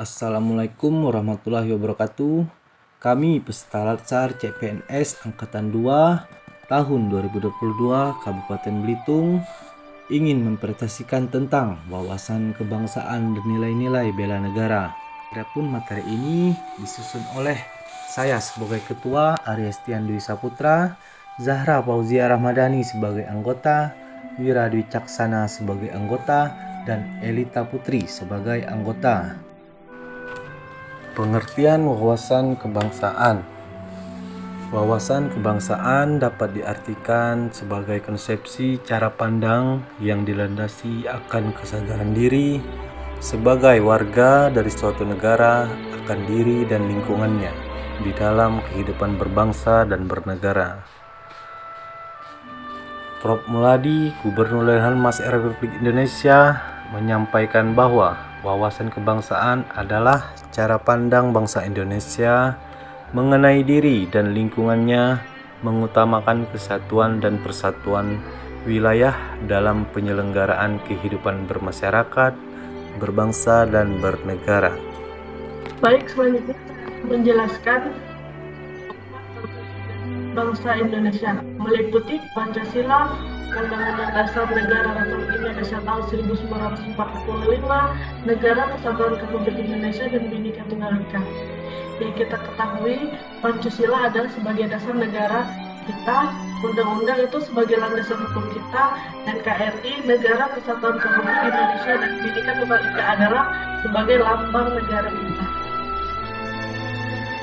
Assalamualaikum warahmatullahi wabarakatuh. Kami peserta Latsar CPNS Angkatan 2 tahun 2022 Kabupaten Belitung ingin mempresentasikan tentang wawasan kebangsaan dan nilai-nilai bela negara. Adapun materi ini disusun oleh saya sebagai Ketua Ariestian Dwi Saputra, Zahra Fauzia Rahmadani sebagai anggota, Wira Dwi Caksana sebagai anggota, dan Elita Putri sebagai anggota. Pengertian wawasan kebangsaan. Wawasan kebangsaan dapat diartikan sebagai konsepsi cara pandang yang dilandasi akan kesadaran diri sebagai warga dari suatu negara akan diri dan lingkungannya di dalam kehidupan berbangsa dan bernegara. Prof. Muladi, Gubernur dan Mas Republik Indonesia, menyampaikan bahwa wawasan kebangsaan adalah cara pandang bangsa Indonesia mengenai diri dan lingkungannya, mengutamakan kesatuan dan persatuan wilayah dalam penyelenggaraan kehidupan bermasyarakat, berbangsa, dan bernegara. Baik, selanjutnya menjelaskan bangsa Indonesia meliputi Pancasila, Undang-Undang Dasar Negara Republik Indonesia tahun 1945, Negara Kesatuan Republik Indonesia, dan Bhinneka Tunggal Ika. Yang kita ketahui, Pancasila adalah sebagai dasar negara kita, undang-undang itu sebagai landasan hukum kita, NKRI, Negara Kesatuan Republik Indonesia, dan Bhinneka Tunggal Ika adalah sebagai lambang negara kita.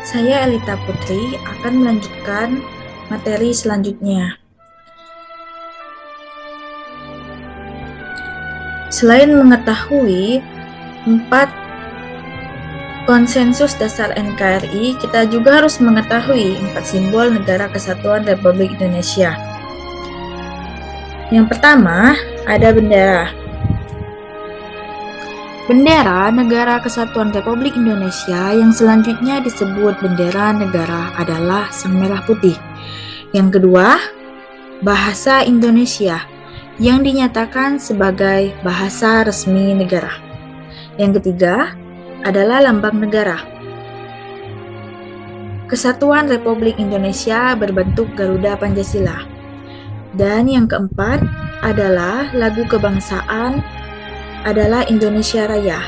Saya Elita Putri akan melanjutkan materi selanjutnya. Selain mengetahui 4 konsensus dasar NKRI, kita juga harus mengetahui 4 simbol Negara Kesatuan Republik Indonesia. Yang pertama, ada bendera. Bendera Negara Kesatuan Republik Indonesia yang selanjutnya disebut bendera negara adalah sang merah putih. Yang kedua, bahasa Indonesia yang dinyatakan sebagai bahasa resmi negara. Yang ketiga adalah lambang negara. Kesatuan Republik Indonesia berbentuk Garuda Pancasila. Dan yang keempat adalah lagu kebangsaan adalah Indonesia Raya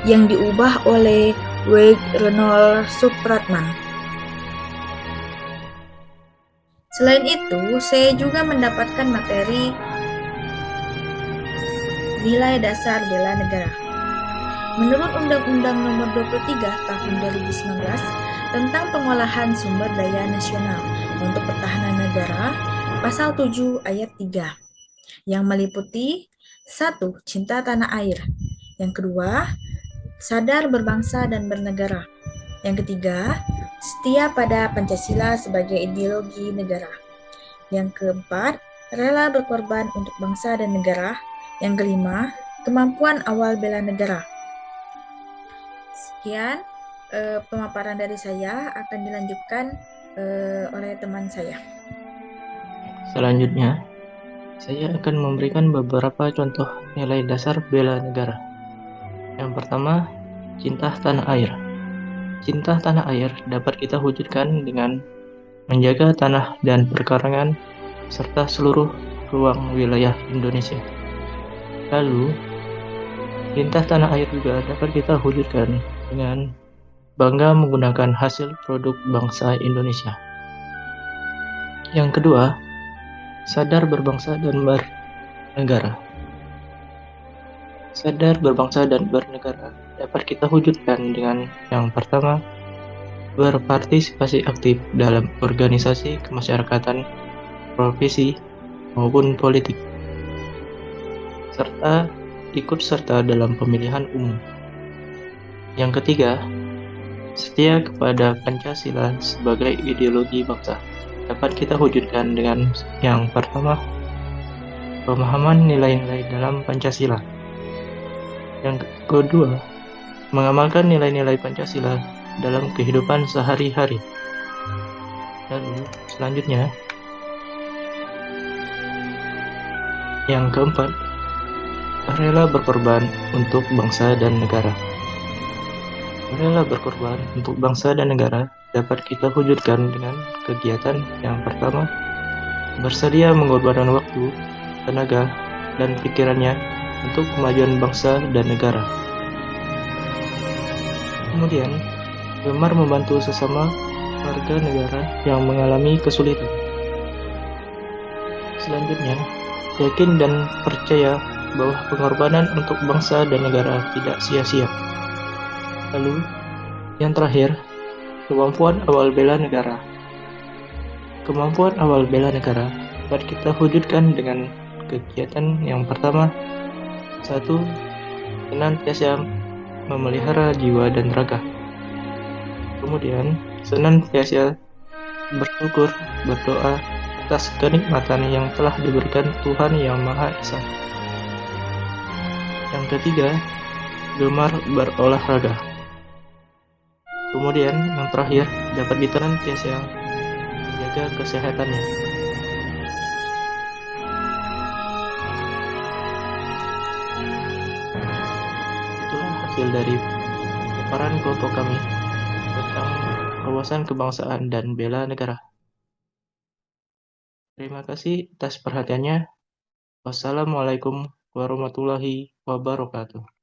yang diubah oleh W. Ronald Supratman. Selain itu, saya juga mendapatkan materi nilai dasar bela negara. Menurut Undang-Undang Nomor 23 Tahun 2019 tentang pengolahan sumber daya nasional untuk pertahanan negara, Pasal 7 Ayat 3, yang meliputi 1. Cinta tanah air. Yang kedua, sadar berbangsa dan bernegara. Yang ketiga, setia pada Pancasila sebagai ideologi negara. Yang keempat, rela berkorban untuk bangsa dan negara. Yang kelima, kemampuan awal bela negara. Sekian pemaparan dari saya, akan dilanjutkan oleh teman saya. Selanjutnya, saya akan memberikan beberapa contoh nilai dasar bela negara. Yang pertama, cinta tanah air. Cinta tanah air dapat kita wujudkan dengan menjaga tanah dan perkarangan serta seluruh ruang wilayah Indonesia. Lalu, cinta tanah air juga dapat kita wujudkan dengan bangga menggunakan hasil produk bangsa Indonesia. Yang kedua, sadar berbangsa dan bernegara. Sadar berbangsa dan bernegara dapat kita wujudkan dengan yang pertama, berpartisipasi aktif dalam organisasi kemasyarakatan, profesi, maupun politik, serta ikut serta dalam pemilihan umum. Yang ketiga, setia kepada Pancasila sebagai ideologi bangsa dapat kita wujudkan dengan yang pertama, pemahaman nilai-nilai dalam Pancasila. Yang kedua, mengamalkan nilai-nilai Pancasila dalam kehidupan sehari-hari. Lalu selanjutnya, yang keempat, rela berkorban untuk bangsa dan negara. Rela berkorban untuk bangsa dan negara dapat kita wujudkan dengan kegiatan yang pertama, bersedia mengorbankan waktu, tenaga, dan pikirannya untuk kemajuan bangsa dan negara. Kemudian, gemar membantu sesama warga negara yang mengalami kesulitan. Selanjutnya, yakin dan percaya bahwa pengorbanan untuk bangsa dan negara tidak sia-sia. Lalu, yang terakhir, kemampuan awal bela negara. Kemampuan awal bela negara dapat kita wujudkan dengan kegiatan yang pertama, satu, senantiasa memelihara jiwa dan raga. Kemudian, senantiasa bersyukur, berdoa atas kenikmatan yang telah diberikan Tuhan Yang Maha Esa. Yang ketiga, gemar berolahraga. Kemudian, yang terakhir, dapat senantiasa menjaga kesehatannya. Itulah hasil dari paparan kelompok kami tentang wawasan kebangsaan dan bela negara. Terima kasih atas perhatiannya. Wassalamualaikum warahmatullahi wabarakatuh.